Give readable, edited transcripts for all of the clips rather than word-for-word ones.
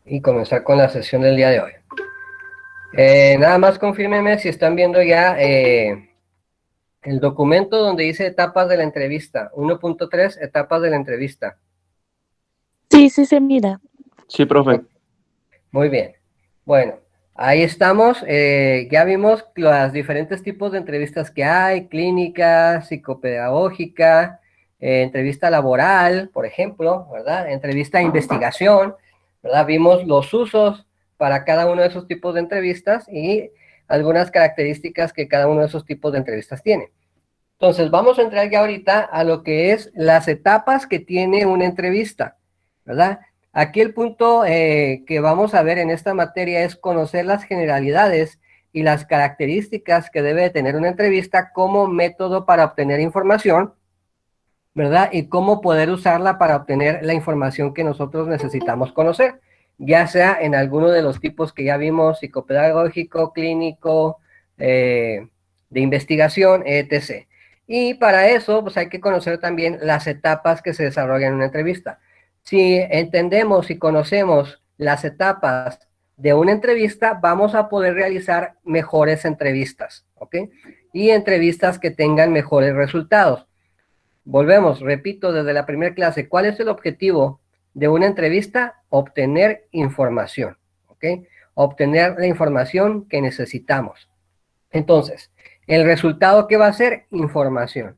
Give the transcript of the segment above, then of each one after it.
y comenzar con la sesión del día de hoy. Nada más confírmenme si están viendo ya el documento donde dice etapas de la entrevista, 1.3, etapas de la entrevista. Sí, sí se mira. Sí, profe. Muy bien. Bueno, ahí estamos. Ya vimos los diferentes tipos de entrevistas que hay, clínica, psicopedagógica, entrevista laboral, por ejemplo, ¿verdad? Entrevista de investigación, ¿verdad? Vimos los usos para cada uno de esos tipos de entrevistas y algunas características que cada uno de esos tipos de entrevistas tiene. Entonces, vamos a entrar ya ahorita a lo que es las etapas que tiene una entrevista, ¿verdad? Aquí el punto que vamos a ver en esta materia es conocer las generalidades y las características que debe tener una entrevista como método para obtener información, ¿verdad? Y cómo poder usarla para obtener la información que nosotros necesitamos conocer, ya sea en alguno de los tipos que ya vimos, psicopedagógico, clínico, de investigación, etc. Y para eso, pues hay que conocer también las etapas que se desarrollan en una entrevista. Si entendemos y conocemos las etapas de una entrevista, vamos a poder realizar mejores entrevistas, ¿ok? Y entrevistas que tengan mejores resultados. Volvemos, repito, desde la primera clase, ¿cuál es el objetivo de una entrevista? Obtener información, ¿ok? Obtener la información que necesitamos. Entonces, el resultado que va a ser información.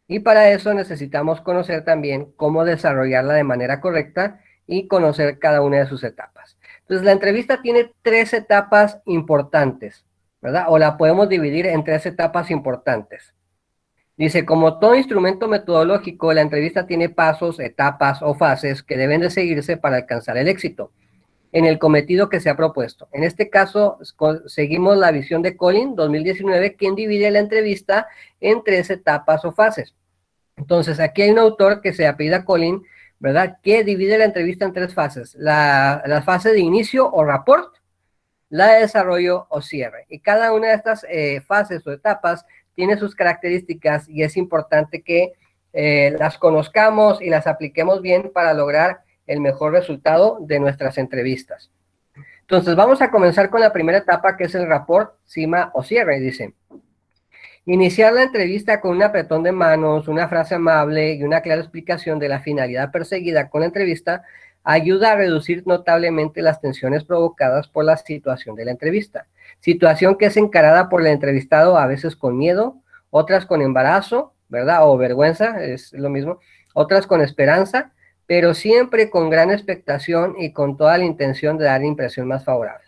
Y para eso necesitamos conocer también cómo desarrollarla de manera correcta y conocer cada una de sus etapas. Entonces, la entrevista tiene 3 etapas importantes, ¿verdad? O la podemos dividir en 3 etapas importantes. Dice, como todo instrumento metodológico, la entrevista tiene pasos, etapas o fases que deben de seguirse para alcanzar el éxito en el cometido que se ha propuesto. En este caso, seguimos la visión de Collin, 2019, quien divide la entrevista en 3 etapas o fases. Entonces, aquí hay un autor que se apellida Collin, ¿verdad?, que divide la entrevista en 3 fases. La fase de inicio o rapport, la de desarrollo o cierre. Y cada una de estas fases o etapas tiene sus características y es importante que las conozcamos y las apliquemos bien para lograr el mejor resultado de nuestras entrevistas. Entonces, vamos a comenzar con la primera etapa, que es el rapport, cima o cierre, dice. Iniciar la entrevista con un apretón de manos, una frase amable y una clara explicación de la finalidad perseguida con la entrevista ayuda a reducir notablemente las tensiones provocadas por la situación de la entrevista. Situación que es encarada por el entrevistado a veces con miedo, otras con embarazo, ¿verdad? O vergüenza, es lo mismo, otras con esperanza, pero siempre con gran expectación y con toda la intención de dar la impresión más favorable.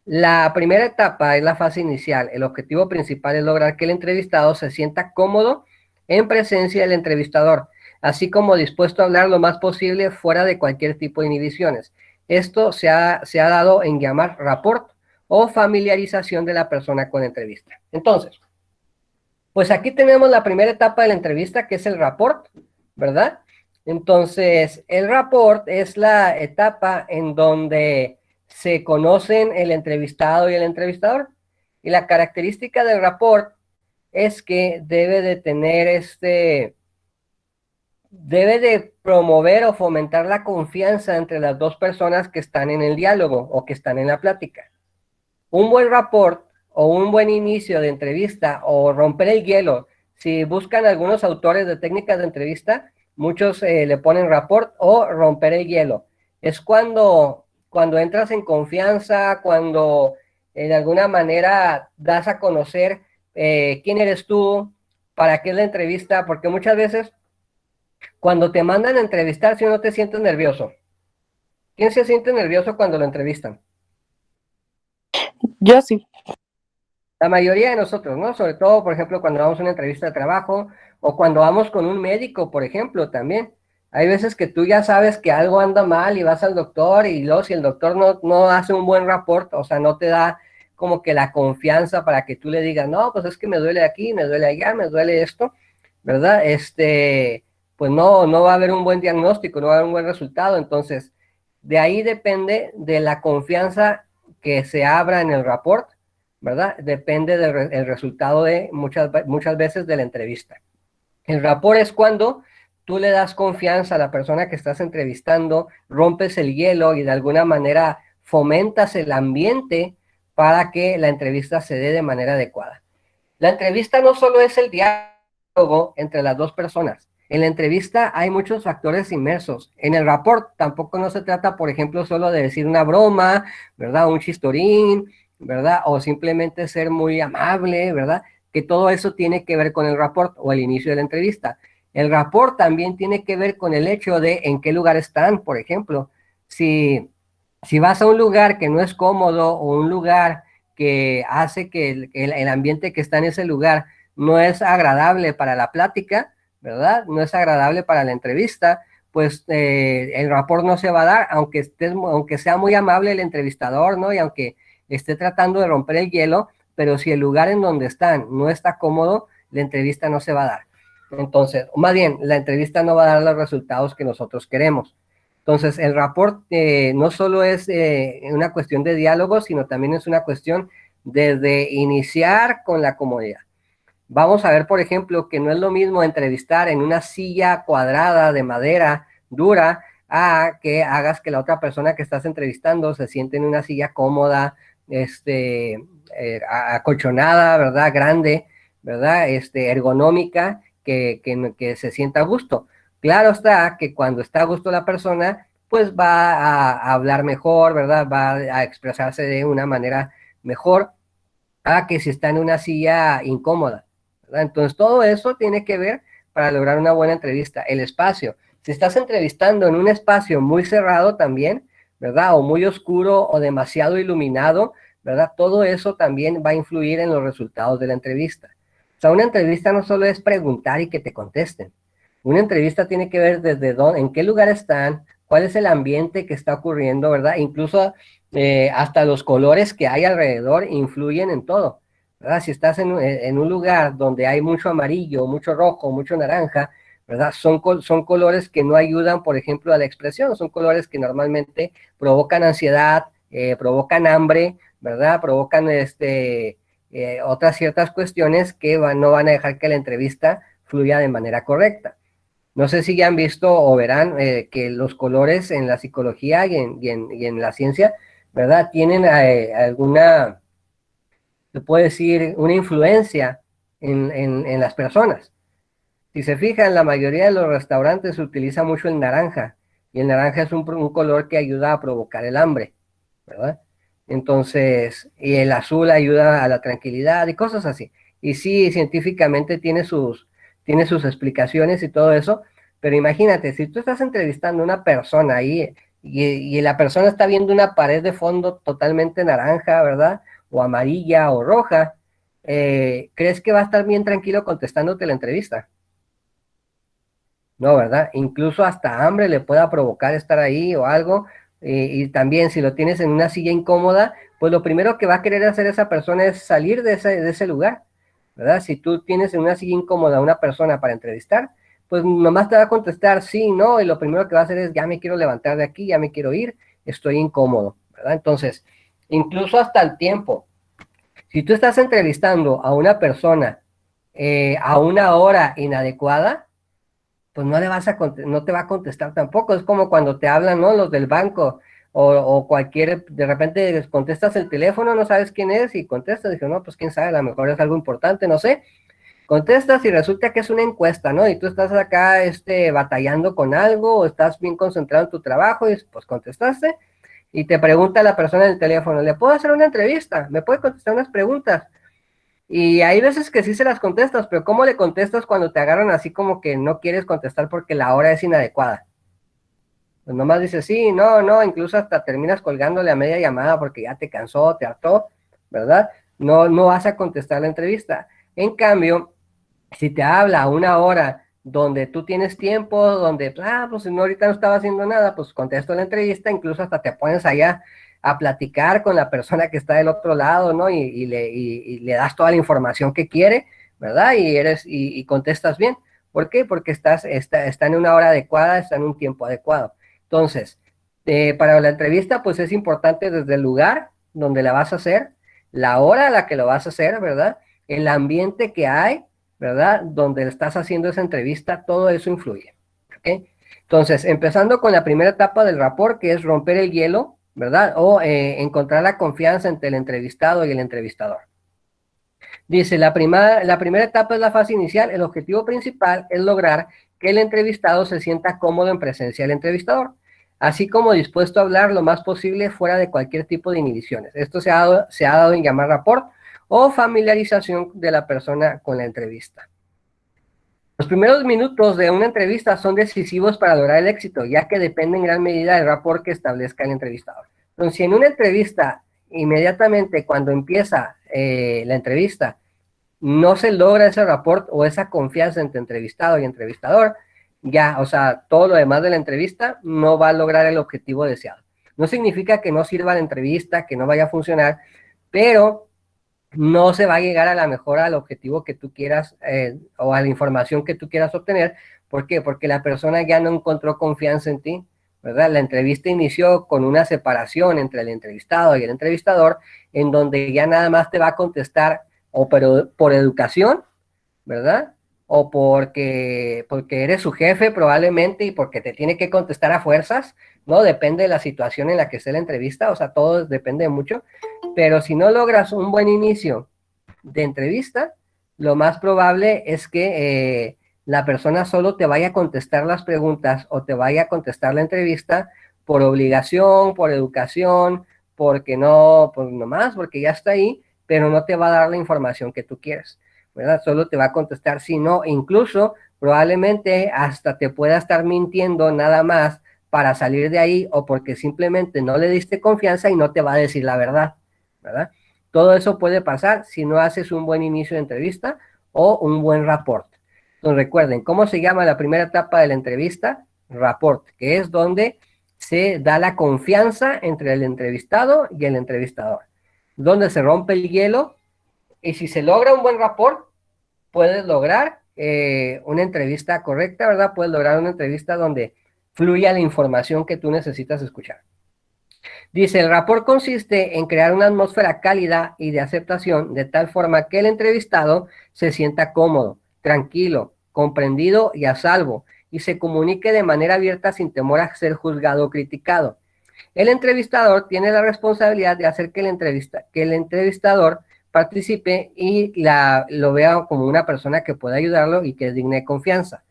La primera etapa es la fase inicial. El objetivo principal es lograr que el entrevistado se sienta cómodo en presencia del entrevistador, así como dispuesto a hablar lo más posible fuera de cualquier tipo de inhibiciones. Esto se ha dado en llamar rapport o familiarización de la persona con la entrevista. Entonces, pues aquí tenemos la primera etapa de la entrevista, que es el rapport, ¿verdad? Entonces, el rapport es la etapa en donde se conocen el entrevistado y el entrevistador. Y la característica del rapport es que debe de tener debe de promover o fomentar la confianza entre las dos personas que están en el diálogo o que están en la plática. Un buen rapport o un buen inicio de entrevista o romper el hielo, si buscan algunos autores de técnicas de entrevista, muchos le ponen rapport o romper el hielo. Es cuando entras en confianza, cuando de alguna manera das a conocer quién eres tú, para qué es la entrevista, porque muchas veces cuando te mandan a entrevistar, si no te sientes nervioso. ¿Quién se siente nervioso cuando lo entrevistan? Yo sí. La mayoría de nosotros, ¿no? Sobre todo, por ejemplo, cuando vamos a una entrevista de trabajo o cuando vamos con un médico, por ejemplo, también. Hay veces que tú ya sabes que algo anda mal y vas al doctor y luego si el doctor no hace un buen rapport, o sea, no te da como que la confianza para que tú le digas, no, pues es que me duele aquí, me duele allá, me duele esto, ¿verdad? Pues no va a haber un buen diagnóstico, no va a haber un buen resultado. Entonces, de ahí depende de la confianza que se abra en el rapport, ¿verdad? Depende del resultado de muchas veces de la entrevista. El rapport es cuando tú le das confianza a la persona que estás entrevistando, rompes el hielo y de alguna manera fomentas el ambiente para que la entrevista se dé de manera adecuada. La entrevista no solo es el diálogo entre las dos personas. En la entrevista hay muchos factores inmersos. En el rapport tampoco no se trata, por ejemplo, solo de decir una broma, ¿verdad? Un chistorín, ¿verdad? O simplemente ser muy amable, ¿verdad? Que todo eso tiene que ver con el rapport o el inicio de la entrevista. El rapport también tiene que ver con el hecho de en qué lugar están, por ejemplo. Si vas a un lugar que no es cómodo o un lugar que hace que el ambiente que está en ese lugar no es agradable para la plática, ¿verdad? No es agradable para la entrevista, pues el rapport no se va a dar, aunque sea muy amable el entrevistador, ¿no? Y aunque esté tratando de romper el hielo, pero si el lugar en donde están no está cómodo, la entrevista no se va a dar. Entonces, más bien, la entrevista no va a dar los resultados que nosotros queremos. Entonces, el rapport no solo es una cuestión de diálogo, sino también es una cuestión de iniciar con la comodidad. Vamos a ver, por ejemplo, que no es lo mismo entrevistar en una silla cuadrada de madera dura a que hagas que la otra persona que estás entrevistando se siente en una silla cómoda, acolchonada, ¿verdad? Grande, ¿verdad? Ergonómica, que se sienta a gusto. Claro está que cuando está a gusto la persona, pues va a hablar mejor, ¿verdad? Va a expresarse de una manera mejor a que si está en una silla incómoda, ¿verdad? Entonces, todo eso tiene que ver para lograr una buena entrevista. El espacio. Si estás entrevistando en un espacio muy cerrado también, ¿verdad? O muy oscuro o demasiado iluminado, ¿verdad? Todo eso también va a influir en los resultados de la entrevista. O sea, una entrevista no solo es preguntar y que te contesten. Una entrevista tiene que ver desde dónde, en qué lugar están, cuál es el ambiente que está ocurriendo, ¿verdad? Incluso hasta los colores que hay alrededor influyen en todo, ¿verdad? Si estás en un lugar donde hay mucho amarillo, mucho rojo, mucho naranja, ¿verdad? Son colores que no ayudan, por ejemplo, a la expresión, son colores que normalmente provocan ansiedad, provocan hambre, ¿verdad? Provocan otras ciertas cuestiones que no van a dejar que la entrevista fluya de manera correcta. No sé si ya han visto o verán que los colores en la psicología y en la ciencia, ¿verdad? Tienen alguna, se puede decir, una influencia en las personas. Si se fijan, la mayoría de los restaurantes se utiliza mucho el naranja, y el naranja es un color que ayuda a provocar el hambre, ¿verdad? Entonces, y el azul ayuda a la tranquilidad y cosas así. Y sí, científicamente tiene sus explicaciones y todo eso, pero imagínate, si tú estás entrevistando a una persona ahí y la persona está viendo una pared de fondo totalmente naranja, ¿verdad? O amarilla o roja, ¿crees que va a estar bien tranquilo contestándote la entrevista? No, ¿verdad? Incluso hasta hambre le pueda provocar estar ahí o algo. Y también si lo tienes en una silla incómoda, pues lo primero que va a querer hacer esa persona es salir de ese lugar, ¿verdad? Si tú tienes en una silla incómoda a una persona para entrevistar, pues nomás te va a contestar sí, no, y lo primero que va a hacer es ya me quiero levantar de aquí, ya me quiero ir, estoy incómodo, ¿verdad? Entonces, incluso hasta el tiempo. Si tú estás entrevistando a una persona a una hora inadecuada, pues no te va a contestar tampoco. Es como cuando te hablan, ¿no? Los del banco o cualquier, de repente contestas el teléfono, no sabes quién es y contestas, dije, no, pues quién sabe, a lo mejor es algo importante, no sé. Contestas y resulta que es una encuesta, ¿no? Y tú estás acá, batallando con algo o estás bien concentrado en tu trabajo y pues contestaste y te pregunta la persona en el teléfono, ¿le puedo hacer una entrevista? ¿Me puede contestar unas preguntas? Y hay veces que sí se las contestas, pero ¿cómo le contestas cuando te agarran así como que no quieres contestar porque la hora es inadecuada? Pues nomás dices sí, no, no, incluso hasta terminas colgándole a media llamada porque ya te cansó, te hartó, ¿verdad? No, no vas a contestar la entrevista. En cambio, si te habla a una hora donde tú tienes tiempo, donde, pues no, ahorita no estaba haciendo nada, pues contesto la entrevista, incluso hasta te pones allá a platicar con la persona que está del otro lado, ¿no? Y le das toda la información que quiere, ¿verdad? Y contestas bien. ¿Por qué? Porque está en una hora adecuada, está en un tiempo adecuado. Entonces, para la entrevista, pues es importante desde el lugar donde la vas a hacer, la hora a la que lo vas a hacer, ¿verdad? El ambiente que hay, ¿verdad? Donde estás haciendo esa entrevista, todo eso influye. Entonces, empezando con la primera etapa del rapport, que es romper el hielo, ¿verdad? O encontrar la confianza entre el entrevistado y el entrevistador. Dice, la primera etapa es la fase inicial. El objetivo principal es lograr que el entrevistado se sienta cómodo en presencia del entrevistador, así como dispuesto a hablar lo más posible fuera de cualquier tipo de inhibiciones. Esto se ha dado en llamar rapport o familiarización de la persona con la entrevista. Los primeros minutos de una entrevista son decisivos para lograr el éxito, ya que depende en gran medida del rapport que establezca el entrevistador. Entonces, si en una entrevista, inmediatamente cuando empieza la entrevista, no se logra ese rapport o esa confianza entre entrevistado y entrevistador, ya, o sea, todo lo demás de la entrevista no va a lograr el objetivo deseado. No significa que no sirva la entrevista, que no vaya a funcionar, pero no se va a llegar a la mejora al objetivo que tú quieras o a la información que tú quieras obtener. ¿Por qué? Porque la persona ya no encontró confianza en ti, ¿verdad? La entrevista inició con una separación entre el entrevistado y el entrevistador, en donde ya nada más te va a contestar o por educación, ¿verdad? O porque eres su jefe probablemente y porque te tiene que contestar a fuerzas, ¿no? Depende de la situación en la que esté la entrevista, o sea, todo depende mucho, pero si no logras un buen inicio de entrevista, lo más probable es que la persona solo te vaya a contestar las preguntas o te vaya a contestar la entrevista por obligación, por educación, porque no, pues nomás, porque ya está ahí, pero no te va a dar la información que tú quieres, ¿verdad? Solo te va a contestar si no, incluso probablemente hasta te pueda estar mintiendo nada más para salir de ahí o porque simplemente no le diste confianza y no te va a decir la verdad, ¿verdad? Todo eso puede pasar si no haces un buen inicio de entrevista o un buen rapport. Entonces recuerden, ¿cómo se llama la primera etapa de la entrevista? Rapport, que es donde se da la confianza entre el entrevistado y el entrevistador, donde se rompe el hielo y si se logra un buen rapport, puedes lograr una entrevista correcta, ¿verdad? Puedes lograr una entrevista donde fluya la información que tú necesitas escuchar. Dice, el rapport consiste en crear una atmósfera cálida y de aceptación de tal forma que el entrevistado se sienta cómodo, tranquilo, comprendido y a salvo, y se comunique de manera abierta sin temor a ser juzgado o criticado. El entrevistador tiene la responsabilidad de hacer que el entrevistador participe y lo vea como una persona que pueda ayudarlo y que es digna de confianza.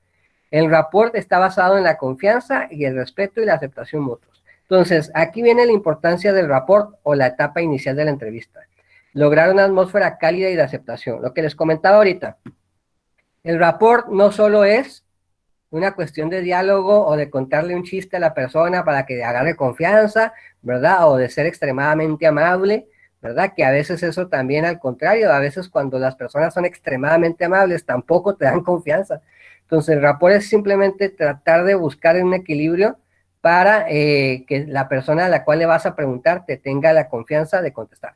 El rapport está basado en la confianza y el respeto y la aceptación mutuos. Entonces, aquí viene la importancia del rapport o la etapa inicial de la entrevista. Lograr una atmósfera cálida y de aceptación. Lo que les comentaba ahorita. El rapport no solo es una cuestión de diálogo o de contarle un chiste a la persona para que agarre confianza, ¿verdad? O de ser extremadamente amable, ¿verdad? Que a veces eso también al contrario, a veces cuando las personas son extremadamente amables tampoco te dan confianza. Entonces el rapport es simplemente tratar de buscar un equilibrio para que la persona a la cual le vas a preguntar te tenga la confianza de contestar.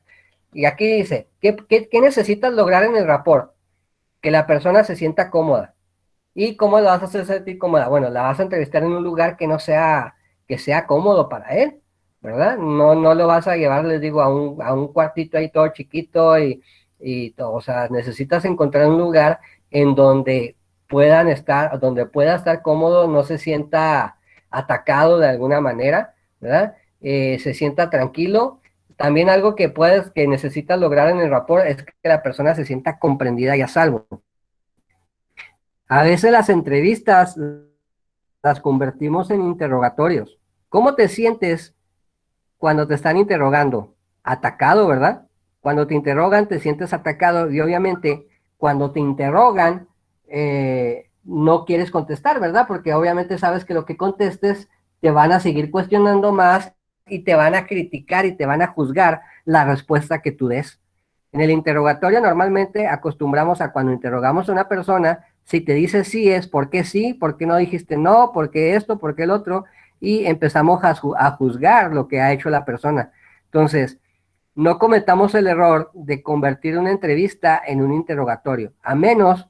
Y aquí dice, ¿qué necesitas lograr en el rapport? Que la persona se sienta cómoda. ¿Y cómo la vas a hacer sentir cómoda? Bueno, la vas a entrevistar en un lugar que sea cómodo para él, ¿verdad? No lo vas a llevar, les digo, a un cuartito ahí todo chiquito y todo. O sea, necesitas encontrar un lugar en donde donde pueda estar cómodo, no se sienta atacado de alguna manera, ¿verdad? Se sienta tranquilo. También algo que necesitas lograr en el rapport es que la persona se sienta comprendida y a salvo. A veces las entrevistas las convertimos en interrogatorios. ¿Cómo te sientes cuando te están interrogando? Atacado, ¿verdad? Cuando te interrogan te sientes atacado y obviamente cuando te interrogan no quieres contestar, ¿verdad? Porque obviamente sabes que lo que contestes te van a seguir cuestionando más y te van a criticar y te van a juzgar la respuesta que tú des. En el interrogatorio normalmente acostumbramos a cuando interrogamos a una persona, si te dice sí, por qué no dijiste no, por qué esto, por qué el otro, y empezamos a juzgar lo que ha hecho la persona. Entonces, no cometamos el error de convertir una entrevista en un interrogatorio, a menos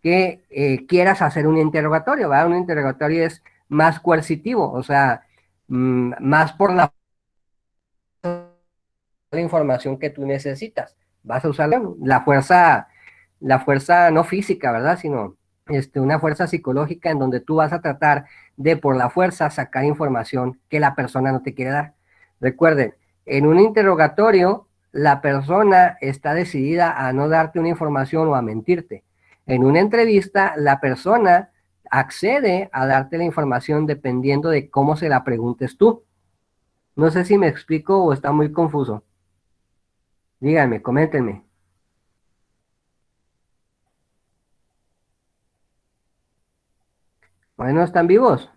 que quieras hacer un interrogatorio, ¿verdad? Un interrogatorio es más coercitivo, o sea, más por la información que tú necesitas. Vas a usar la fuerza no física, ¿verdad? Sino una fuerza psicológica en donde tú vas a tratar de por la fuerza sacar información que la persona no te quiere dar. Recuerden, en un interrogatorio, la persona está decidida a no darte una información o a mentirte. En una entrevista, la persona accede a darte la información dependiendo de cómo se la preguntes tú. No sé si me explico o está muy confuso. Díganme, coméntenme. Bueno, ¿están vivos?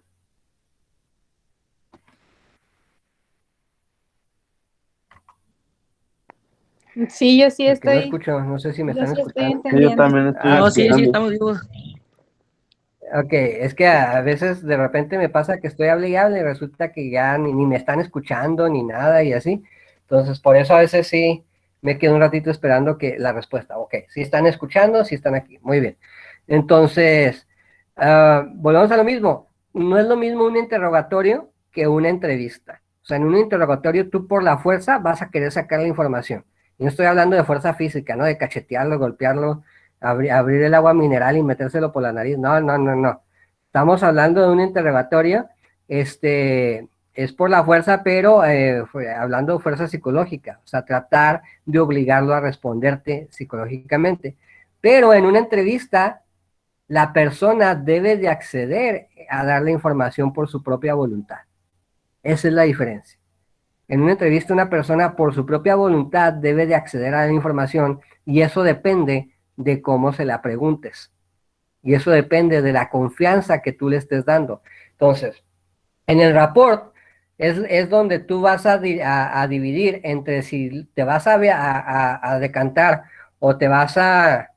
Sí, yo sí Porque no estoy, escucho, no sé si me yo están sí estoy escuchando. Sí, yo entendiendo. también estoy Ah, No, sí, sí, escuchando. estamos vivos. ok, es que a veces de repente me pasa que estoy hable y hable y resulta que ya ni me están escuchando ni nada y así. Entonces, por eso a veces sí me quedo un ratito esperando que la respuesta. Ok, si están escuchando, si están aquí. Muy bien. Entonces, volvemos a lo mismo. No es lo mismo un interrogatorio que una entrevista. O sea, en un interrogatorio tú por la fuerza vas a querer sacar la información. Y no estoy hablando de fuerza física, ¿no? De cachetearlo, golpearlo, abrir el agua mineral y metérselo por la nariz. No, no, no, no. Estamos hablando de un interrogatorio, es por la fuerza, pero hablando de fuerza psicológica, o sea, tratar de obligarlo a responderte psicológicamente. Pero en una entrevista, la persona debe de acceder a dar la información por su propia voluntad. Esa es la diferencia. En una entrevista, una persona por su propia voluntad debe de acceder a la información y eso depende de cómo se la preguntes. Y eso depende de la confianza que tú le estés dando. Entonces, en el rapport es donde tú vas a dividir entre si te vas a decantar o te vas a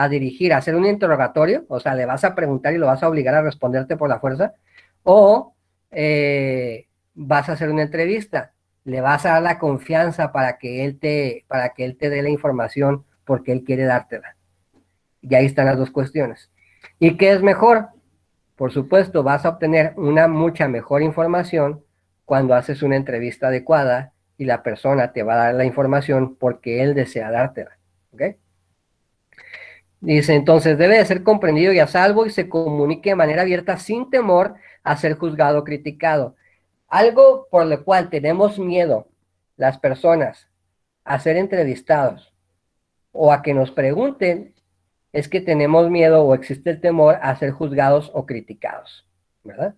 dirigir a hacer un interrogatorio, o sea, le vas a preguntar y lo vas a obligar a responderte por la fuerza, o vas a hacer una entrevista, le vas a dar la confianza para que él te dé la información porque él quiere dártela. Y ahí están las dos cuestiones. ¿Y qué es mejor? Por supuesto, vas a obtener una mucha mejor información cuando haces una entrevista adecuada y la persona te va a dar la información porque él desea dártela. ¿Ok? Dice, entonces debe de ser comprendido y a salvo y se comunique de manera abierta sin temor a ser juzgado o criticado. Algo por lo cual tenemos miedo las personas a ser entrevistados o a que nos pregunten es que tenemos miedo o existe el temor a ser juzgados o criticados, ¿verdad?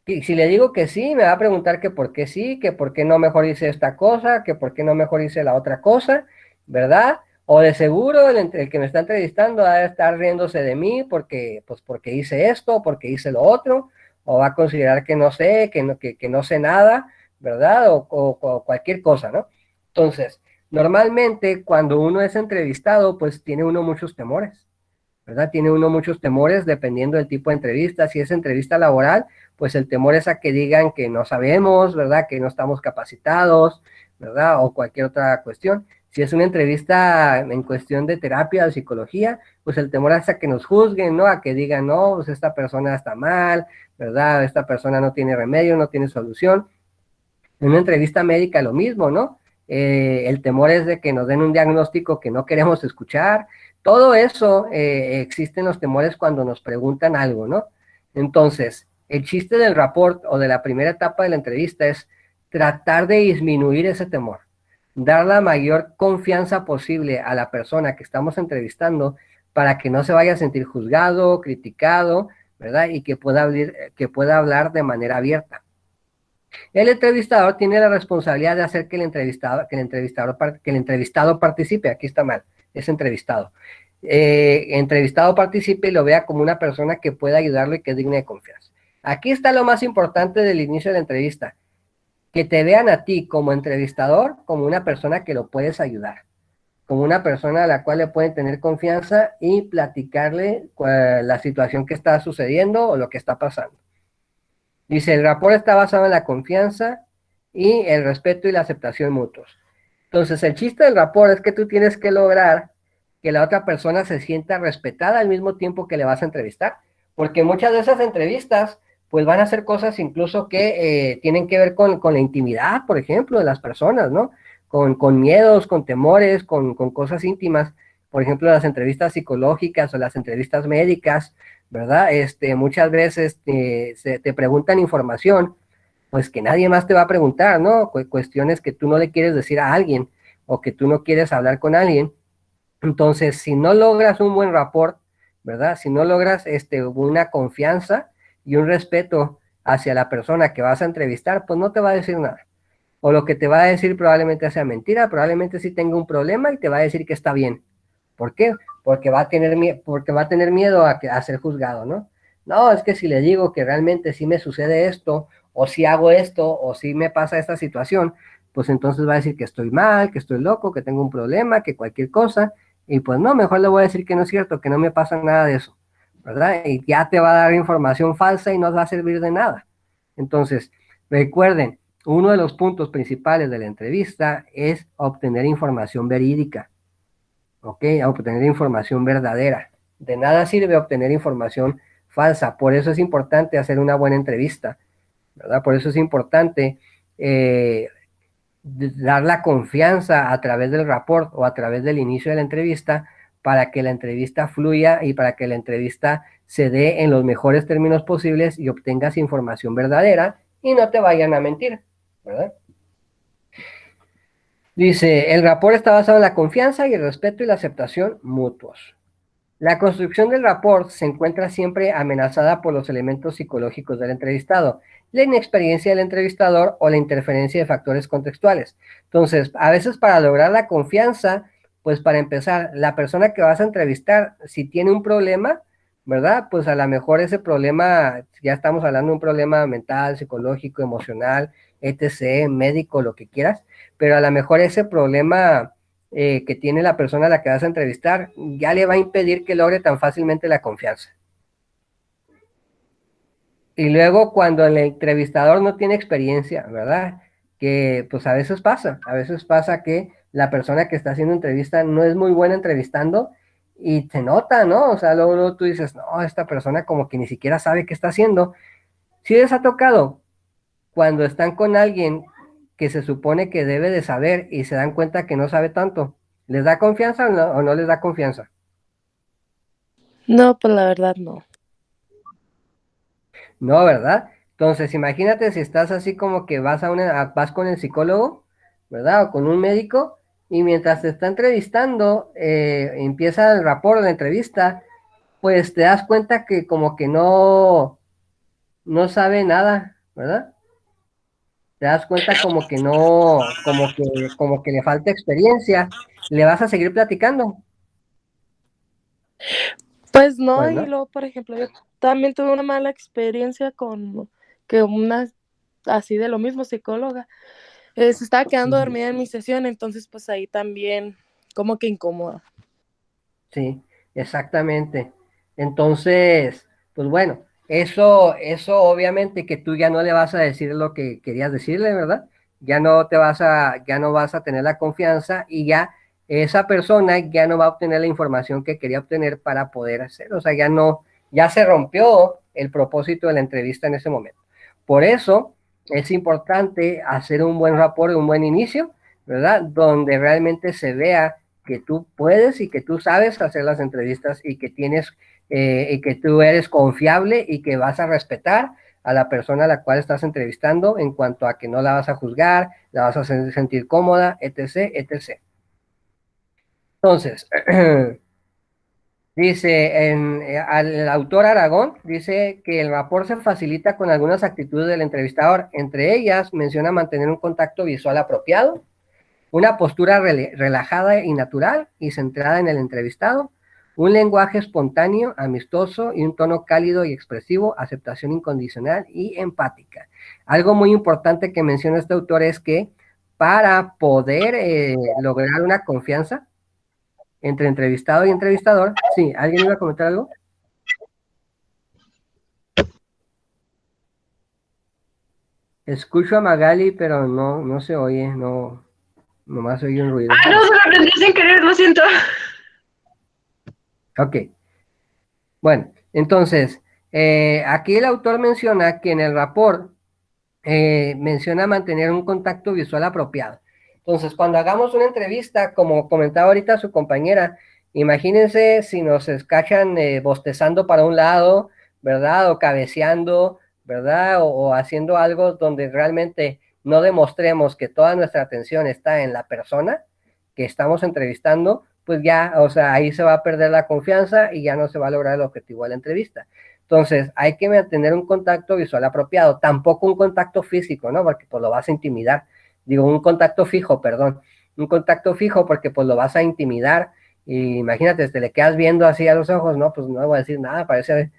Y si le digo que sí, me va a preguntar que por qué sí, que por qué no mejor hice esta cosa, que por qué no mejor hice la otra cosa, ¿verdad? O de seguro el que me está entrevistando va a estar riéndose de mí pues porque hice esto, porque hice lo otro, o va a considerar que no sé, que no sé nada, ¿verdad? O cualquier cosa, ¿no? Entonces, normalmente cuando uno es entrevistado, pues tiene uno muchos temores, ¿verdad? Tiene uno muchos temores dependiendo del tipo de entrevista. Si es entrevista laboral, pues el temor es a que digan que no sabemos, ¿verdad? Que no estamos capacitados, ¿verdad? O cualquier otra cuestión. Si es una entrevista en cuestión de terapia o psicología, pues el temor es a que nos juzguen, ¿no? A que digan, no, pues esta persona está mal, ¿verdad? Esta persona no tiene remedio, no tiene solución. En una entrevista médica lo mismo, ¿no? El temor es de que nos den un diagnóstico que no queremos escuchar. Todo eso existen los temores cuando nos preguntan algo, ¿no? Entonces, el chiste del rapport o de la primera etapa de la entrevista es tratar de disminuir ese temor, dar la mayor confianza posible a la persona que estamos entrevistando para que no se vaya a sentir juzgado, criticado, ¿verdad? Y que pueda hablar de manera abierta. El entrevistador tiene la responsabilidad de hacer que el entrevistado participe. Aquí está mal, es entrevistado. Entrevistado participe y lo vea como una persona que pueda ayudarlo y que es digna de confianza. Aquí está lo más importante del inicio de la entrevista, que te vean a ti como entrevistador como una persona que lo puedes ayudar, como una persona a la cual le pueden tener confianza y platicarle la situación que está sucediendo o lo que está pasando. Dice, el rapport está basado en la confianza y el respeto y la aceptación mutuos. Entonces, el chiste del rapport es que tú tienes que lograr que la otra persona se sienta respetada al mismo tiempo que le vas a entrevistar, porque muchas de esas entrevistas, pues van a ser cosas incluso que tienen que ver con la intimidad, por ejemplo, de las personas, ¿no? Con miedos, con temores, con cosas íntimas, por ejemplo, las entrevistas psicológicas o las entrevistas médicas, ¿verdad? Muchas veces te preguntan información, pues que nadie más te va a preguntar, ¿no? Cuestiones que tú no le quieres decir a alguien o que tú no quieres hablar con alguien. Entonces, si no logras un buen rapport, ¿verdad? Si no logras una confianza y un respeto hacia la persona que vas a entrevistar, pues no te va a decir nada. O lo que te va a decir probablemente sea mentira, probablemente sí tenga un problema y te va a decir que está bien. ¿Por qué? Porque va a tener miedo a ser juzgado, ¿no? No, es que si le digo que realmente sí me sucede esto, o si hago esto, o si me pasa esta situación, pues entonces va a decir que estoy mal, que estoy loco, que tengo un problema, que cualquier cosa, y pues no, mejor le voy a decir que no es cierto, que no me pasa nada de eso, ¿verdad? Y ya te va a dar información falsa y no va a servir de nada. Entonces, recuerden, uno de los puntos principales de la entrevista es obtener información verídica, ¿ok? Obtener información verdadera. De nada sirve obtener información falsa, por eso es importante hacer una buena entrevista, ¿verdad? Por eso es importante dar la confianza a través del rapport o a través del inicio de la entrevista para que la entrevista fluya y para que la entrevista se dé en los mejores términos posibles y obtengas información verdadera y no te vayan a mentir, ¿verdad? Dice, el rapport está basado en la confianza y el respeto y la aceptación mutuos. La construcción del rapport se encuentra siempre amenazada por los elementos psicológicos del entrevistado, la inexperiencia del entrevistador o la interferencia de factores contextuales. Entonces, a veces para lograr la confianza, pues para empezar, la persona que vas a entrevistar, si tiene un problema, ¿verdad? Pues a lo mejor ese problema, ya estamos hablando de un problema mental, psicológico, emocional, etc., médico, lo que quieras, pero a lo mejor ese problema que tiene la persona a la que vas a entrevistar ya le va a impedir que logre tan fácilmente la confianza. Y luego cuando el entrevistador no tiene experiencia, ¿verdad? Que pues a veces pasa que la persona que está haciendo entrevista no es muy buena entrevistando y se nota, ¿no? O sea, luego tú dices, no, esta persona como que ni siquiera sabe qué está haciendo. Si les ha tocado cuando están con alguien que se supone que debe de saber y se dan cuenta que no sabe tanto, ¿les da confianza o no les da confianza? No, pues la verdad no. No, ¿verdad? Entonces, imagínate si estás así como que vas con el psicólogo, ¿verdad? O con un médico, y mientras te está entrevistando, empieza el rapport de la entrevista, pues te das cuenta que como que no sabe nada, ¿verdad? Te das cuenta como que no, como que le falta experiencia, le vas a seguir platicando, Pues no, pues, y ¿no? luego, por ejemplo, yo también tuve una mala experiencia con que una así de lo mismo psicóloga se estaba quedando Ujú. dormida en mi sesión, entonces pues ahí también como que incómoda. Sí, exactamente. Entonces, pues bueno, eso obviamente que tú ya no le vas a decir lo que querías decirle, ¿verdad? Ya no vas a tener la confianza y ya esa persona ya no va a obtener la información que quería obtener para poder hacer. O sea, ya se rompió el propósito de la entrevista en ese momento. Por eso es importante hacer un buen rapport, un buen inicio, ¿verdad? Donde realmente se vea que tú puedes y que tú sabes hacer las entrevistas y que tú eres confiable y que vas a respetar a la persona a la cual estás entrevistando en cuanto a que no la vas a juzgar, la vas a sentir cómoda, etc., etc. Entonces, dice, el autor Aragón dice que el vapor se facilita con algunas actitudes del entrevistador. Entre ellas, menciona mantener un contacto visual apropiado, una postura relajada y natural y centrada en el entrevistado, un lenguaje espontáneo, amistoso y un tono cálido y expresivo, aceptación incondicional y empática. Algo muy importante que menciona este autor es que para poder lograr una confianza entre entrevistado y entrevistador, sí, ¿alguien iba a comentar algo? Escucho a Magali, pero no se oye, nomás oye un ruido. Ah, no, se lo aprendí sin querer, lo siento. Ok. Bueno, entonces, aquí el autor menciona que en el rapport menciona mantener un contacto visual apropiado. Entonces, cuando hagamos una entrevista, como comentaba ahorita su compañera, Imagínense si nos escachan bostezando para un lado, ¿verdad? O cabeceando, ¿verdad? O haciendo algo donde realmente no demostremos que toda nuestra atención está en la persona que estamos entrevistando, pues ya, o sea, ahí se va a perder la confianza y ya no se va a lograr el objetivo de la entrevista. Entonces, hay que mantener un contacto visual apropiado, tampoco un contacto físico, ¿no? Porque pues lo vas a intimidar. Digo, un contacto fijo, perdón. Un contacto fijo porque pues lo vas a intimidar y imagínate, te le quedas viendo así a los ojos, no, pues no le voy a decir nada, parece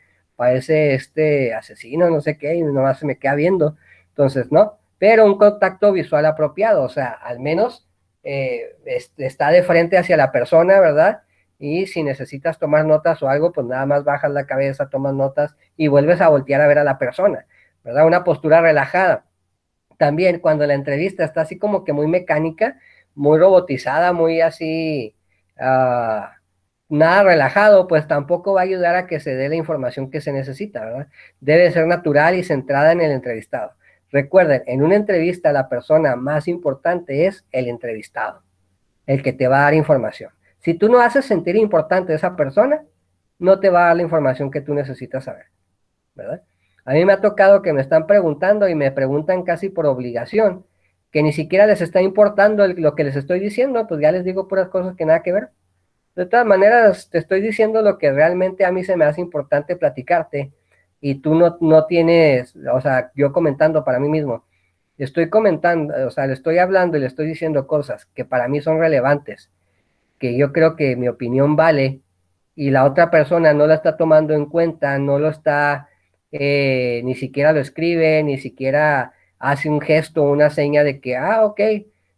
este asesino, no sé qué, y nomás se me queda viendo. Entonces, no, pero un contacto visual apropiado, o sea, al menos está de frente hacia la persona, ¿verdad? Y si necesitas tomar notas o algo, pues nada más bajas la cabeza, tomas notas y vuelves a voltear a ver a la persona, ¿verdad? Una postura relajada. También cuando la entrevista está así como que muy mecánica, muy robotizada, muy así, nada relajado, pues tampoco va a ayudar a que se dé la información que se necesita, ¿verdad? Debe ser natural y centrada en el entrevistado. Recuerden, en una entrevista la persona más importante es el entrevistado, el que te va a dar información. Si tú no haces sentir importante a esa persona, no te va a dar la información que tú necesitas saber, ¿verdad? A mí me ha tocado que me están preguntando y me preguntan casi por obligación, que ni siquiera les está importando lo que les estoy diciendo, pues ya les digo puras cosas que nada que ver. De todas maneras, te estoy diciendo lo que realmente a mí se me hace importante platicarte y tú no tienes, o sea, yo comentando para mí mismo, estoy comentando, o sea, le estoy hablando y le estoy diciendo cosas que para mí son relevantes, que yo creo que mi opinión vale y la otra persona no la está tomando en cuenta, no lo está, ni siquiera lo escribe, ni siquiera hace un gesto, una seña de que, ok,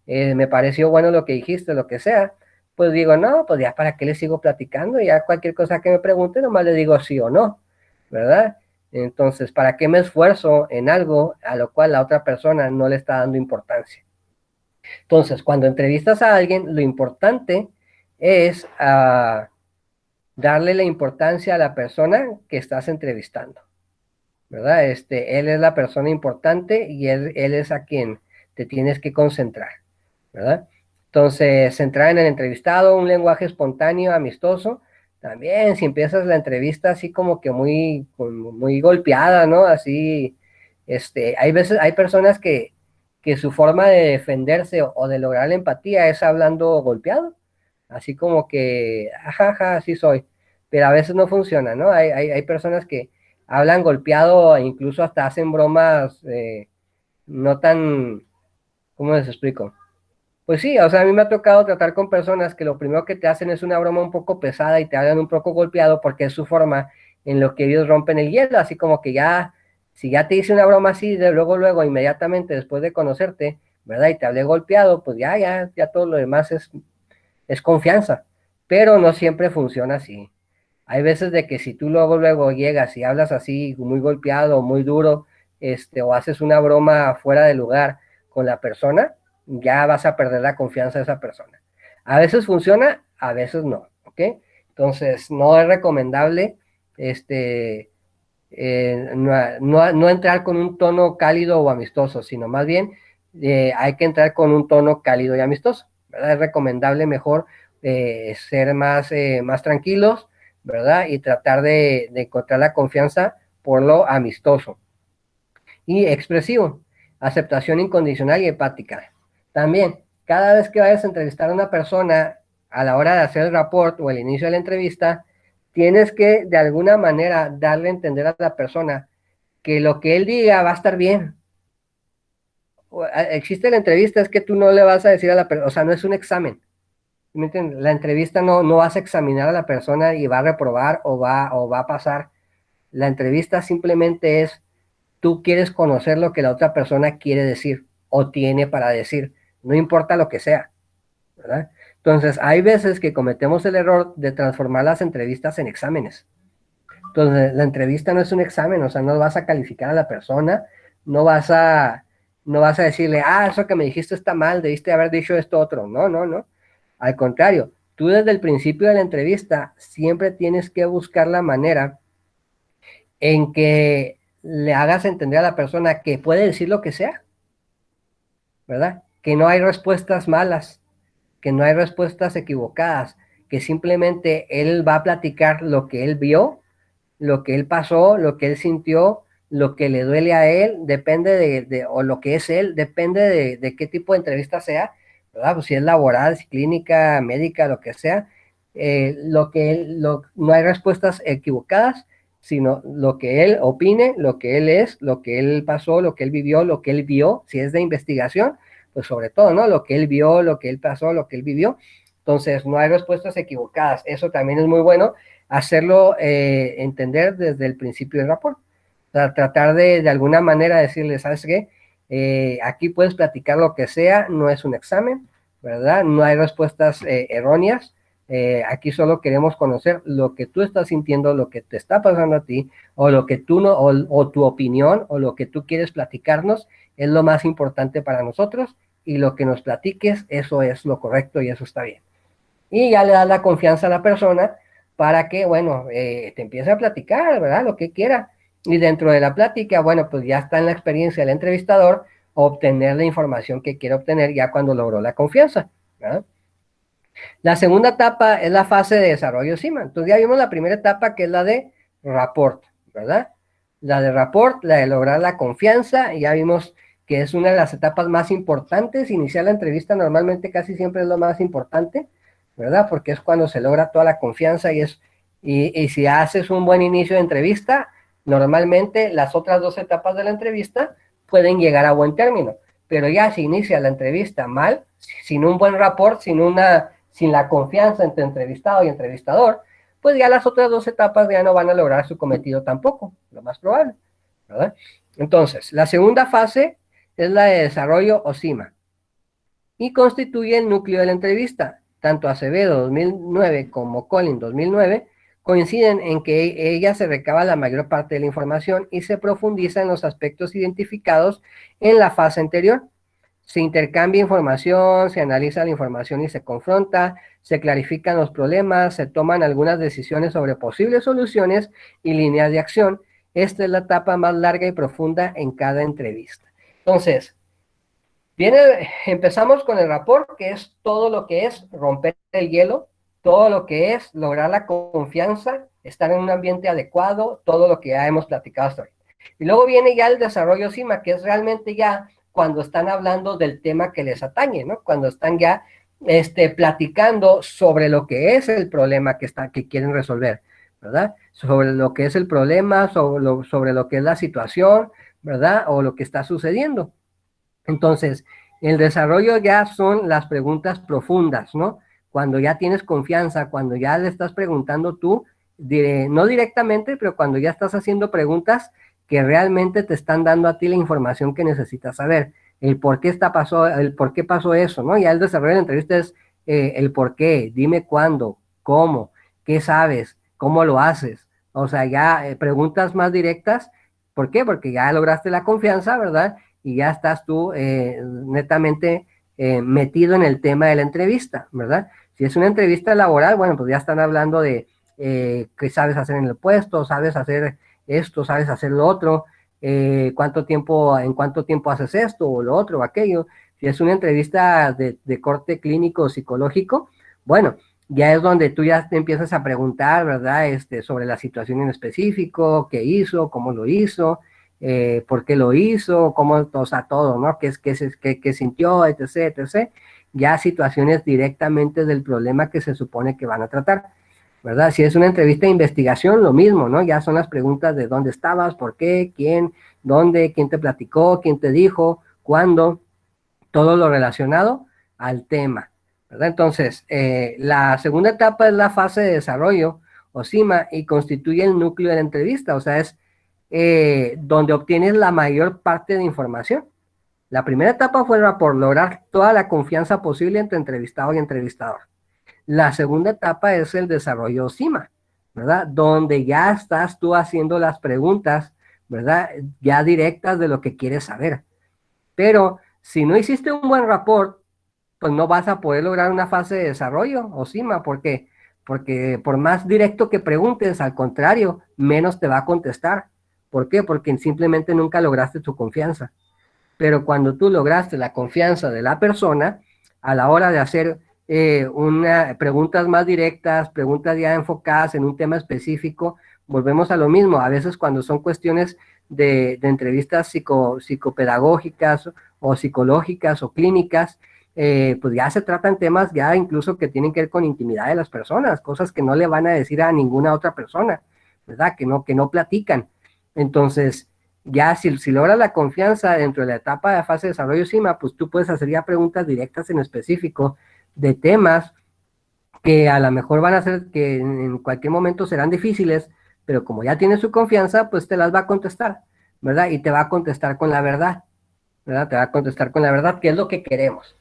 me pareció bueno lo que dijiste, lo que sea, pues digo, no, pues ya para qué le sigo platicando, ya cualquier cosa que me pregunte, nomás le digo sí o no, ¿verdad? Entonces, ¿para qué me esfuerzo en algo a lo cual la otra persona no le está dando importancia? Entonces, cuando entrevistas a alguien, lo importante es darle la importancia a la persona que estás entrevistando, ¿verdad? Él es la persona importante y él es a quien te tienes que concentrar, ¿verdad? Entonces, centrar en el entrevistado, un lenguaje espontáneo, amistoso. También, si empiezas la entrevista así como que muy golpeada, ¿no? Así, hay veces, hay personas que su forma de defenderse o de lograr la empatía es hablando golpeado, así como que, ajaja, así soy, pero a veces no funciona, ¿no? Hay personas que hablan golpeado e incluso hasta hacen bromas no tan, ¿cómo les explico? Pues sí, o sea, a mí me ha tocado tratar con personas que lo primero que te hacen es una broma un poco pesada y te hablan un poco golpeado porque es su forma en lo que ellos rompen el hielo, así como que ya, si ya te hice una broma así, de luego, inmediatamente después de conocerte, ¿verdad? Y te hablé golpeado, pues ya todo lo demás es confianza, pero no siempre funciona así. Hay veces de que si tú luego llegas y hablas así muy golpeado, muy duro, o haces una broma fuera de lugar con la persona, ya vas a perder la confianza de esa persona. A veces funciona, a veces no, ¿ok? Entonces, no es recomendable, no entrar con un tono cálido o amistoso, sino más bien hay que entrar con un tono cálido y amistoso, ¿verdad? Es recomendable mejor ser más tranquilos, ¿verdad? Y tratar de encontrar la confianza por lo amistoso. Y expresivo, aceptación incondicional y empática. También, cada vez que vayas a entrevistar a una persona, a la hora de hacer el rapport o el inicio de la entrevista, tienes que de alguna manera darle a entender a la persona que lo que él diga va a estar bien. Existe la entrevista, es que tú no le vas a decir a la persona, o sea, no es un examen. ¿Me entiendes? La entrevista no vas a examinar a la persona y va a reprobar o va a pasar. La entrevista simplemente es, tú quieres conocer lo que la otra persona quiere decir o tiene para decir, no importa lo que sea, ¿verdad? Entonces, hay veces que cometemos el error de transformar las entrevistas en exámenes. Entonces, la entrevista no es un examen, o sea, no vas a calificar a la persona, no vas a, no vas a decirle, eso que me dijiste está mal, debiste haber dicho esto otro. No. Al contrario, tú desde el principio de la entrevista siempre tienes que buscar la manera en que le hagas entender a la persona que puede decir lo que sea, ¿verdad? Que no hay respuestas malas, que no hay respuestas equivocadas, que simplemente él va a platicar lo que él vio, lo que él pasó, lo que él sintió, lo que le duele a él, depende o lo que es él, depende de qué tipo de entrevista sea, ¿verdad? Pues si es laboral, si clínica, médica, lo que sea, no hay respuestas equivocadas, sino lo que él opine, lo que él es, lo que él pasó, lo que él vivió, lo que él vio, si es de investigación, pues sobre todo, ¿no? Lo que él vio, lo que él pasó, lo que él vivió. Entonces, no hay respuestas equivocadas. Eso también es muy bueno, hacerlo entender desde el principio del rapport. O sea, tratar de alguna manera decirle, ¿sabes qué? Aquí puedes platicar lo que sea, no es un examen, ¿verdad? No hay respuestas erróneas. Aquí solo queremos conocer lo que tú estás sintiendo, lo que te está pasando a ti, o lo que tú no, o tu opinión, o lo que tú quieres platicarnos, es lo más importante para nosotros, y lo que nos platiques, eso es lo correcto y eso está bien. Y ya le das la confianza a la persona para que, bueno, te empiece a platicar, ¿verdad? Lo que quiera. Y dentro de la plática, bueno, pues ya está en la experiencia del entrevistador obtener la información que quiere obtener ya cuando logró la confianza, ¿verdad? La segunda etapa es la fase de desarrollo CIMA. Entonces ya vimos la primera etapa, que es la de rapport, ¿verdad? La de rapport, la de lograr la confianza, y ya vimos que es una de las etapas más importantes. Iniciar la entrevista normalmente casi siempre es lo más importante, ¿verdad? Porque es cuando se logra toda la confianza, y si haces un buen inicio de entrevista, normalmente las otras dos etapas de la entrevista pueden llegar a buen término. Pero ya si inicia la entrevista mal, sin un buen rapport, sin la confianza entre entrevistado y entrevistador, pues ya las otras dos etapas ya no van a lograr su cometido tampoco, lo más probable, ¿verdad? Entonces, la segunda fase es la de desarrollo o CIMA, y constituye el núcleo de la entrevista. Tanto Acevedo 2009 como Collins 2009 coinciden en que ella se recaba la mayor parte de la información y se profundiza en los aspectos identificados en la fase anterior. Se intercambia información, se analiza la información y se confronta, se clarifican los problemas, se toman algunas decisiones sobre posibles soluciones y líneas de acción. Esta es la etapa más larga y profunda en cada entrevista. Entonces, empezamos con el rapport, que es todo lo que es romper el hielo, todo lo que es lograr la confianza, estar en un ambiente adecuado, todo lo que ya hemos platicado hasta hoy. Y luego viene ya el desarrollo CIMA, que es realmente ya cuando están hablando del tema que les atañe, ¿no? Cuando están ya platicando sobre lo que es el problema que quieren resolver, ¿verdad? Sobre lo que es el problema, sobre lo que es la situación, ¿verdad? O lo que está sucediendo. Entonces, el desarrollo ya son las preguntas profundas, ¿no? Cuando ya tienes confianza, cuando ya le estás preguntando tú, no directamente, pero cuando ya estás haciendo preguntas que realmente te están dando a ti la información que necesitas saber, el por qué pasó eso, ¿no? Ya el desarrollo de la entrevista es el por qué, dime cuándo, cómo, qué sabes, cómo lo haces. O sea, ya preguntas más directas. ¿Por qué? Porque ya lograste la confianza, ¿verdad? Y ya estás tú netamente metido en el tema de la entrevista, ¿verdad? Si es una entrevista laboral, bueno, pues ya están hablando de qué sabes hacer en el puesto, sabes hacer esto, sabes hacer lo otro, en cuánto tiempo haces esto o lo otro o aquello. Si es una entrevista de corte clínico o psicológico, bueno, ya es donde tú ya te empiezas a preguntar, ¿verdad? Sobre la situación en específico, qué hizo, cómo lo hizo, por qué lo hizo, cómo, o sea, todo, ¿no? ¿Qué sintió, etc., etc. Ya situaciones directamente del problema que se supone que van a tratar, ¿verdad? Si es una entrevista de investigación, lo mismo, ¿no? Ya son las preguntas de dónde estabas, por qué, quién, dónde, quién te platicó, quién te dijo, cuándo, todo lo relacionado al tema, ¿verdad? Entonces, la segunda etapa es la fase de desarrollo, o CIMA, y constituye el núcleo de la entrevista, o sea, es donde obtienes la mayor parte de información. La primera etapa fue por lograr toda la confianza posible entre entrevistado y entrevistador. La segunda etapa es el desarrollo CIMA, ¿verdad? Donde ya estás tú haciendo las preguntas, ¿verdad? Ya directas de lo que quieres saber. Pero si no hiciste un buen rapport, pues no vas a poder lograr una fase de desarrollo o CIMA. ¿Por qué? Porque por más directo que preguntes, al contrario, menos te va a contestar. ¿Por qué? Porque simplemente nunca lograste tu confianza. Pero cuando tú lograste la confianza de la persona, a la hora de hacer preguntas más directas, preguntas ya enfocadas en un tema específico, volvemos a lo mismo. A veces cuando son cuestiones de entrevistas psicopedagógicas o psicológicas o clínicas, pues ya se tratan temas ya incluso que tienen que ver con intimidad de las personas, cosas que no le van a decir a ninguna otra persona, ¿verdad? Que no platican. Entonces, ya si logras la confianza dentro de la etapa de fase de desarrollo CIMA, pues tú puedes hacer ya preguntas directas en específico de temas que a lo mejor van a ser que en cualquier momento serán difíciles, pero como ya tienes su confianza, pues te las va a contestar, ¿verdad? Y te va a contestar con la verdad, ¿verdad? Te va a contestar con la verdad, que es lo que queremos.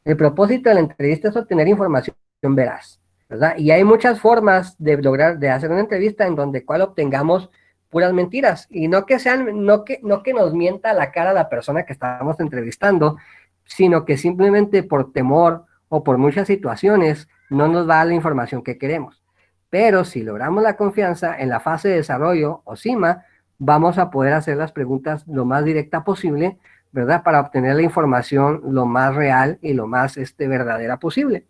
El propósito de la entrevista es obtener información veraz, ¿verdad? Y hay muchas formas de lograr, de hacer una entrevista en donde cual obtengamos puras mentiras, y no que sean, no que nos mienta la cara la persona que estamos entrevistando, sino que simplemente por temor o por muchas situaciones no nos da la información que queremos. Pero si logramos la confianza en la fase de desarrollo o CIMA, vamos a poder hacer las preguntas lo más directa posible, ¿verdad? Para obtener la información lo más real y lo más verdadera posible,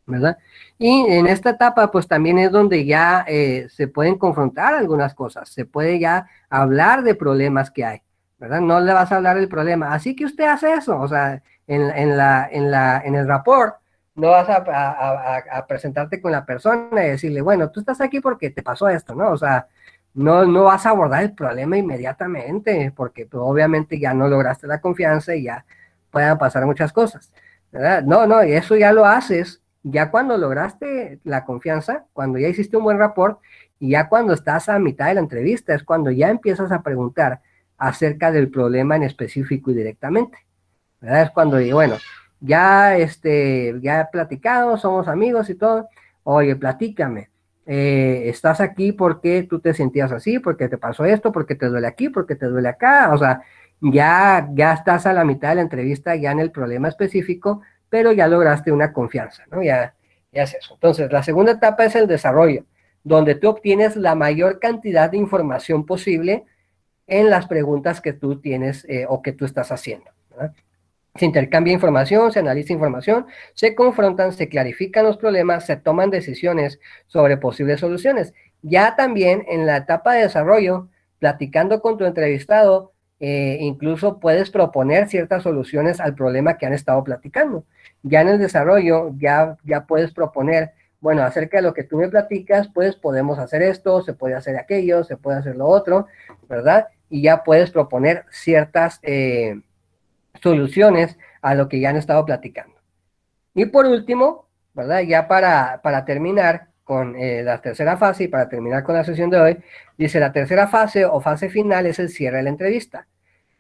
¿verdad? Y en esta etapa, pues también es donde ya se pueden confrontar algunas cosas, se puede ya hablar de problemas que hay, ¿verdad? No le vas a hablar del problema, así que usted hace eso, o sea, en el rapport, no vas a presentarte con la persona y decirle, bueno, tú estás aquí porque te pasó esto, ¿no? O sea, no vas a abordar el problema inmediatamente, porque pues, obviamente ya no lograste la confianza y ya puedan pasar muchas cosas, ¿verdad? No, y eso ya lo haces ya cuando lograste la confianza, cuando ya hiciste un buen rapport, y ya cuando estás a mitad de la entrevista, es cuando ya empiezas a preguntar acerca del problema en específico y directamente, ¿verdad? Es cuando digo, bueno, ya he platicado, somos amigos y todo, oye, platícame, estás aquí porque tú te sentías así, porque te pasó esto, porque te duele aquí, porque te duele acá, o sea, ya estás a la mitad de la entrevista, ya en el problema específico, pero ya lograste una confianza, ¿no? Ya es eso. Entonces, la segunda etapa es el desarrollo, donde tú obtienes la mayor cantidad de información posible en las preguntas que tú tienes o que tú estás haciendo, ¿verdad? Se intercambia información, se analiza información, se confrontan, se clarifican los problemas, se toman decisiones sobre posibles soluciones. Ya también en la etapa de desarrollo, platicando con tu entrevistado, incluso puedes proponer ciertas soluciones al problema que han estado platicando. Ya en el desarrollo, ya puedes proponer, bueno, acerca de lo que tú me platicas, pues podemos hacer esto, se puede hacer aquello, se puede hacer lo otro, ¿verdad? Y ya puedes proponer ciertas soluciones a lo que ya han estado platicando. Y por último, ¿verdad? Ya para terminar con la tercera fase y para terminar con la sesión de hoy, dice la tercera fase o fase final es el cierre de la entrevista.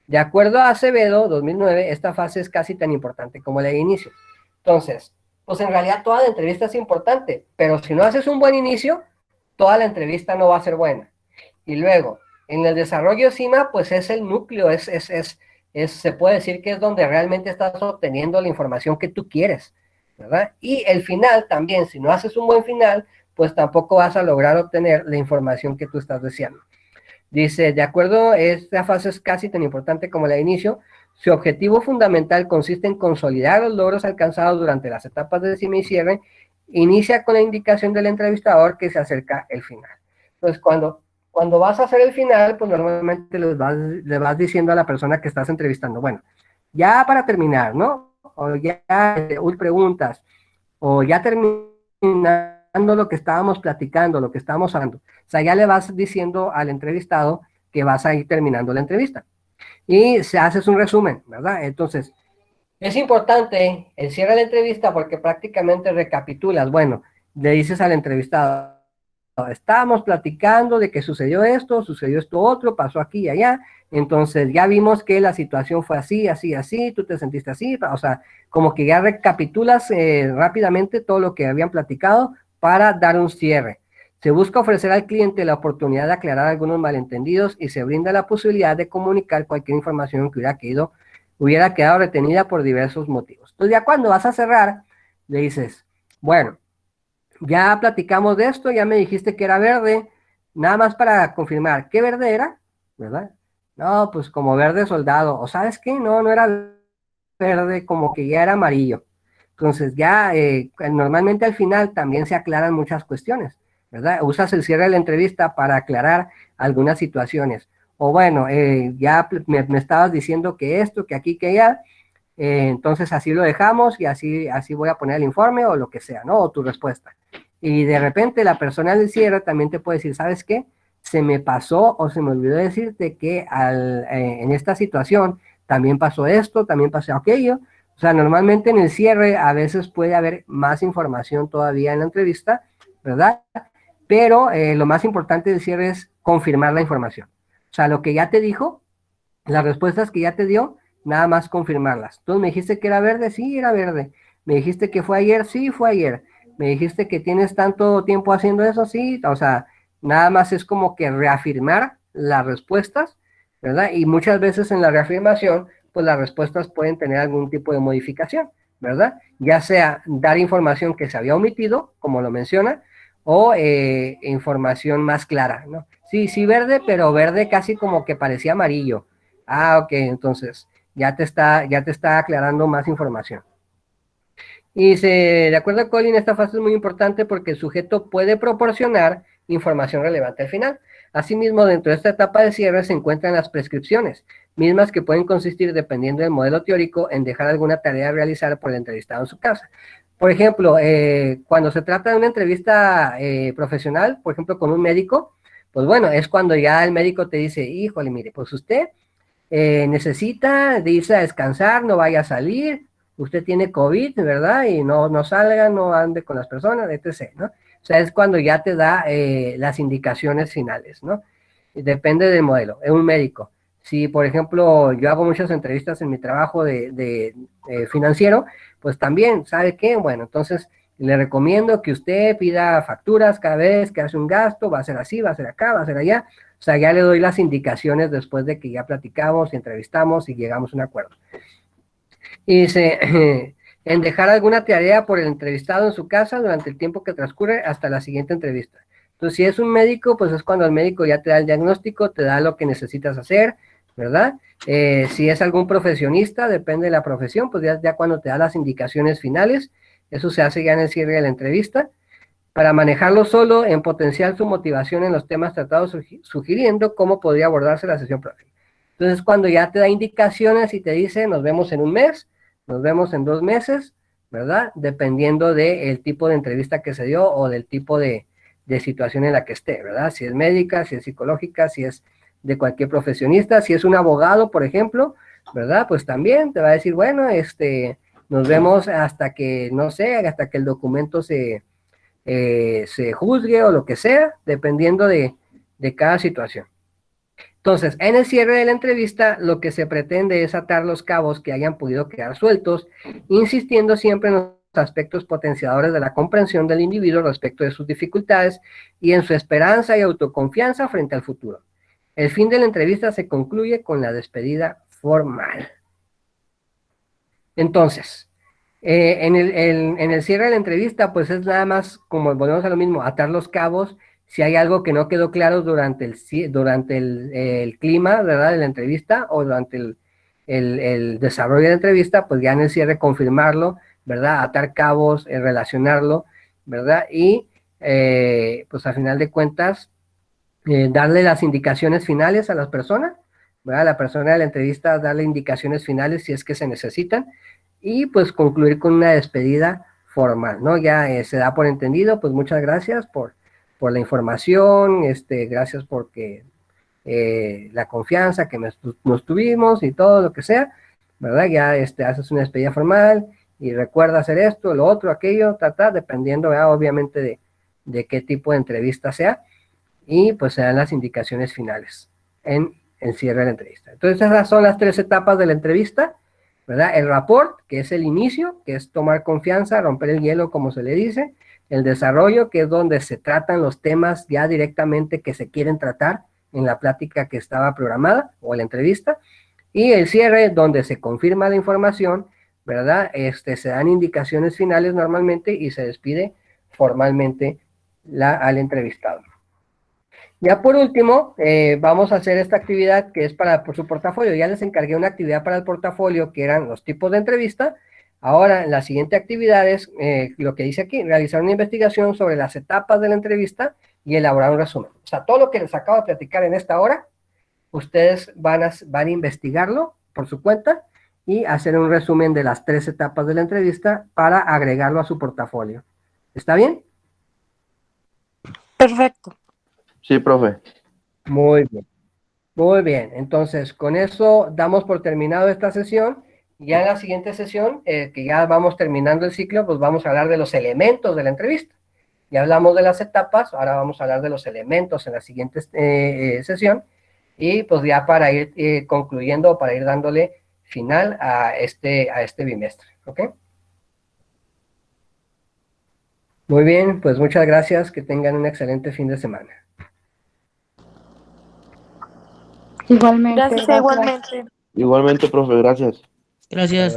De acuerdo a Acevedo, 2009, esta fase es casi tan importante como la de inicio. Entonces, pues en realidad toda la entrevista es importante, pero si no haces un buen inicio, toda la entrevista no va a ser buena. Y luego, en el desarrollo CIMA, pues es el núcleo, se puede decir que es donde realmente estás obteniendo la información que tú quieres, ¿verdad? Y el final también, si no haces un buen final, pues tampoco vas a lograr obtener la información que tú estás deseando. Dice, de acuerdo, esta fase es casi tan importante como la de inicio. Su objetivo fundamental consiste en consolidar los logros alcanzados durante las etapas de CIMA y cierre. Inicia con la indicación del entrevistador que se acerca el final. Entonces, cuando vas a hacer el final, pues normalmente le vas diciendo a la persona que estás entrevistando, bueno, ya para terminar, ¿no? O ya preguntas, o ya terminando lo que estábamos platicando, lo que estábamos hablando. O sea, ya le vas diciendo al entrevistado que vas a ir terminando la entrevista. Y se haces un resumen, ¿verdad? Entonces, es importante el cierre de la entrevista porque prácticamente recapitulas, bueno, le dices al entrevistado, estábamos platicando de que sucedió esto otro, pasó aquí y allá, entonces ya vimos que la situación fue así, así, así, tú te sentiste así, o sea, como que ya recapitulas rápidamente todo lo que habían platicado para dar un cierre. Se busca ofrecer al cliente la oportunidad de aclarar algunos malentendidos y se brinda la posibilidad de comunicar cualquier información que hubiera quedado retenida por diversos motivos. Entonces ya cuando vas a cerrar, le dices, bueno, ya platicamos de esto, ya me dijiste que era verde, nada más para confirmar, ¿qué verde era? ¿Verdad? No, pues como verde soldado, o ¿sabes qué? No era verde, como que ya era amarillo. Entonces ya normalmente al final también se aclaran muchas cuestiones, ¿verdad? Usas el cierre de la entrevista para aclarar algunas situaciones. O bueno, ya me estabas diciendo que esto, que aquí, que allá, entonces así lo dejamos y así voy a poner el informe o lo que sea, ¿no? O tu respuesta. Y de repente la persona del cierre también te puede decir, ¿sabes qué? Se me pasó o se me olvidó decirte que en esta situación también pasó esto, también pasó aquello. O sea, normalmente en el cierre a veces puede haber más información todavía en la entrevista, ¿verdad? Pero lo más importante del cierre es confirmar la información. O sea, lo que ya te dijo, las respuestas que ya te dio, nada más confirmarlas. Entonces me dijiste que era verde, sí, era verde. Me dijiste que fue ayer, sí, fue ayer. Me dijiste que tienes tanto tiempo haciendo eso, sí. O sea, nada más es como que reafirmar las respuestas, ¿verdad? Y muchas veces en la reafirmación, pues las respuestas pueden tener algún tipo de modificación, ¿verdad? Ya sea dar información que se había omitido, como lo menciona, o información más clara, ¿no? Sí, sí, verde, pero verde casi como que parecía amarillo. Ah, ok, entonces ya te está aclarando más información. Y de acuerdo a Colin, esta fase es muy importante porque el sujeto puede proporcionar información relevante al final. Asimismo, dentro de esta etapa de cierre se encuentran las prescripciones, mismas que pueden consistir, dependiendo del modelo teórico, en dejar alguna tarea a realizar por el entrevistado en su casa. Por ejemplo, cuando se trata de una entrevista profesional, por ejemplo, con un médico, pues bueno, es cuando ya el médico te dice, híjole, mire, pues usted necesita de irse a descansar, no vaya a salir, usted tiene COVID, ¿verdad? Y no salga, no ande con las personas, etc., ¿no? O sea, es cuando ya te da las indicaciones finales, ¿no? Y depende del modelo, es un médico. Si, por ejemplo, yo hago muchas entrevistas en mi trabajo de financiero, pues también, ¿sabe qué? Bueno, entonces le recomiendo que usted pida facturas cada vez que hace un gasto, va a ser así, va a ser acá, va a ser allá. O sea, ya le doy las indicaciones después de que ya platicamos, entrevistamos y llegamos a un acuerdo. Y dice, en dejar alguna tarea por el entrevistado en su casa durante el tiempo que transcurre hasta la siguiente entrevista. Entonces, si es un médico, pues es cuando el médico ya te da el diagnóstico, te da lo que necesitas hacer, ¿verdad? Si es algún profesionista, depende de la profesión, pues ya cuando te da las indicaciones finales, eso se hace ya en el cierre de la entrevista. Para manejarlo solo, en potencial su motivación en los temas tratados, sugiriendo cómo podría abordarse la sesión próxima. Entonces, cuando ya te da indicaciones y te dice, nos vemos en un mes, nos vemos en 2 meses, ¿verdad? Dependiendo del tipo de entrevista que se dio o del tipo de situación en la que esté, ¿verdad? Si es médica, si es psicológica, si es de cualquier profesionista, si es un abogado, por ejemplo, ¿verdad? Pues también te va a decir, bueno, nos vemos hasta que, no sé, hasta que el documento se juzgue o lo que sea, dependiendo de cada situación. Entonces, en el cierre de la entrevista, lo que se pretende es atar los cabos que hayan podido quedar sueltos, insistiendo siempre en los aspectos potenciadores de la comprensión del individuo respecto de sus dificultades y en su esperanza y autoconfianza frente al futuro. El fin de la entrevista se concluye con la despedida formal. Entonces, en el cierre de la entrevista, pues es nada más, como volvemos a lo mismo, atar los cabos. Si hay algo que no quedó claro durante el clima, ¿verdad?, de la entrevista o durante el desarrollo de la entrevista, pues ya en el cierre confirmarlo, ¿verdad?, atar cabos, relacionarlo, ¿verdad? Y pues a final de cuentas, darle las indicaciones finales a las personas, ¿verdad? A la persona de la entrevista darle indicaciones finales si es que se necesitan, y pues concluir con una despedida formal, ¿no? Ya se da por entendido, pues muchas gracias por la información, gracias porque la confianza que nos tuvimos y todo lo que sea, ¿verdad? Ya haces una despedida formal y recuerda hacer esto, lo otro, aquello, dependiendo, ¿verdad?, obviamente de qué tipo de entrevista sea, y pues se dan las indicaciones finales en el cierre de la entrevista. Entonces esas son las 3 etapas de la entrevista, ¿verdad? El rapport, que es el inicio, que es tomar confianza, romper el hielo, como se le dice. El desarrollo, que es donde se tratan los temas ya directamente que se quieren tratar en la plática que estaba programada o en la entrevista. Y el cierre, donde se confirma la información, ¿verdad? Se dan indicaciones finales normalmente y se despide formalmente al entrevistado. Ya por último, vamos a hacer esta actividad que es por su portafolio. Ya les encargué una actividad para el portafolio que eran los tipos de entrevista, Ahora, la siguiente actividad es lo que dice aquí, realizar una investigación sobre las etapas de la entrevista y elaborar un resumen. O sea, todo lo que les acabo de platicar en esta hora, ustedes van a investigarlo por su cuenta y hacer un resumen de las 3 etapas de la entrevista para agregarlo a su portafolio. ¿Está bien? Perfecto. Sí, profe. Muy bien. Muy bien. Entonces, con eso damos por terminado esta sesión. Ya en la siguiente sesión, que ya vamos terminando el ciclo, pues vamos a hablar de los elementos de la entrevista. Ya hablamos de las etapas, ahora vamos a hablar de los elementos en la siguiente sesión. Y pues ya para ir concluyendo, para ir dándole final a este bimestre. ¿Ok? Muy bien, pues muchas gracias. Que tengan un excelente fin de semana. Igualmente. Gracias, igualmente. Igualmente, profe, gracias. Gracias.